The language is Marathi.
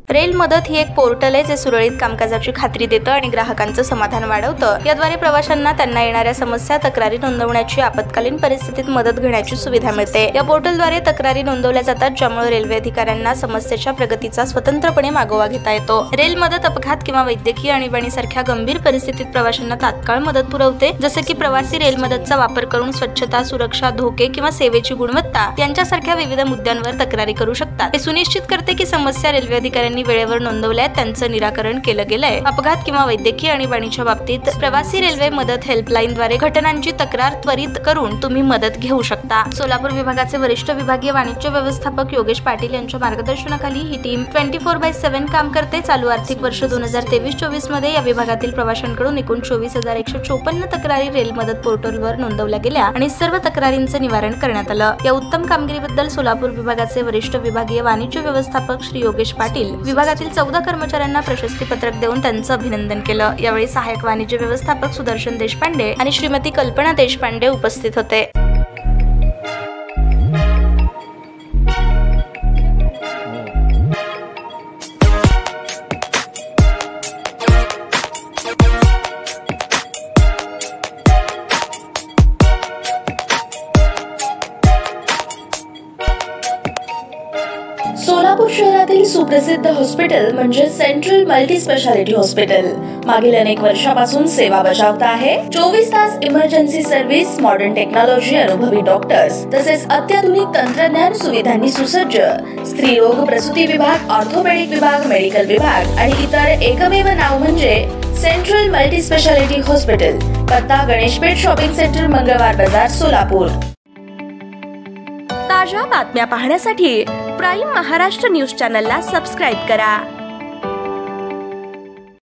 रेल मदत ही एक पोर्टल आहे जे सुरळीत कामकाजाची खात्री देतं आणि ग्राहकांचं समाधान वाढवतं। याद्वारे प्रवाशांना त्यांना येणाऱ्या समस्या, तक्रारी नोंदवण्याची आपत्कालीन परिस्थितीत मदत घेण्याची सुविधा मिळते। या पोर्टलद्वारे तक्रारी नोंदवल्या जातात, ज्यामुळे रेल्वे अधिकाऱ्यांना समस्येच्या प्रगतीचा स्वतंत्रपणे मागोवा घेता येतो। रेल मदत अपघात किंवा वैद्यकीय आणीबाणीसारख्या गंभीर परिस्थितीत प्रवाशांना तात्काळ मदत पुरवते, जसे की प्रवासी रेल मदतचा वापर करून स्वच्छता, सुरक्षा, धोके किंवा सेवेची गुणवत्ता यांच्यासारख्या विविध मुद्द्यांवर तक्रारी करू शकतात। हे सुनिश्चित करते की समस्या रेल्वे अधिकाऱ्यांनी वेळेवर नोंदवल्या, त्यांचं निराकरण केलं गेलंय। अपघात किंवा वैद्यकीय आणीबाणीच्या बाबतीत प्रवासी रेल्वे मदत हेल्पलाईनद्वारे घटनांची तक्रार त्वरित करून तुम्ही मदत घेऊ शकता। सोलापूर विभागाचे वरिष्ठ विभागीय वाणिज्य व्यवस्थापक योगेश पाटील यांच्या मार्गदर्शनाखाली ही टीम 24/7 काम करते। चालू आर्थिक वर्ष 2023-24 मध्ये या विभागातील प्रवाशांकडून एकूण 24,154 तक्रारी रेल मदत पोर्टलवर नोंदवल्या गेल्या आणि सर्व तक्रारींचं निवारण करण्यात आलं। या उत्तम कामगिरीबद्दल सोलापूर विभागाचे वरिष्ठ विभागीय वाणिज्य व्यवस्थापक श्री योगेश पाटील विभागातील 14 कर्मचाऱ्यांना प्रशस्ती पत्रक देऊन त्यांचं अभिनंदन केलं। यावेळी सहाय्यक वाणिज्य व्यवस्थापक सुदर्शन देशपांडे आणि श्रीमती कल्पना देशपांडे उपस्थित होते। सोलापूर शहरातील सुप्रसिद्ध हॉस्पिटल म्हणजे सेंट्रल मल्टी स्पेशालिटी हॉस्पिटल मागील अनेक वर्षापासून सेवा बजावत आहे। 24 तास इमर्जन्सी सर्व्हिस, मॉडर्न टेक्नॉलॉजी, अनुभवी डॉक्टर्स तसेच अत्याधुनिक तंत्रज्ञान सुविधांनी सुसज्ज स्त्रीरोग, प्रसूती विभाग, ऑर्थोपेडिक विभाग, मेडिकल विभाग आणि इतर एकमेव नाव म्हणजे सेंट्रल मल्टी स्पेशालिटी हॉस्पिटल। पत्ता गणेशपेठ शॉपिंग सेंटर, मंगळवार बाजार, सोलापूर। ताज्या बातम्या पाहण्यासाठी प्राईम महाराष्ट्र न्यूज चॅनलला सबस्क्राईब करा।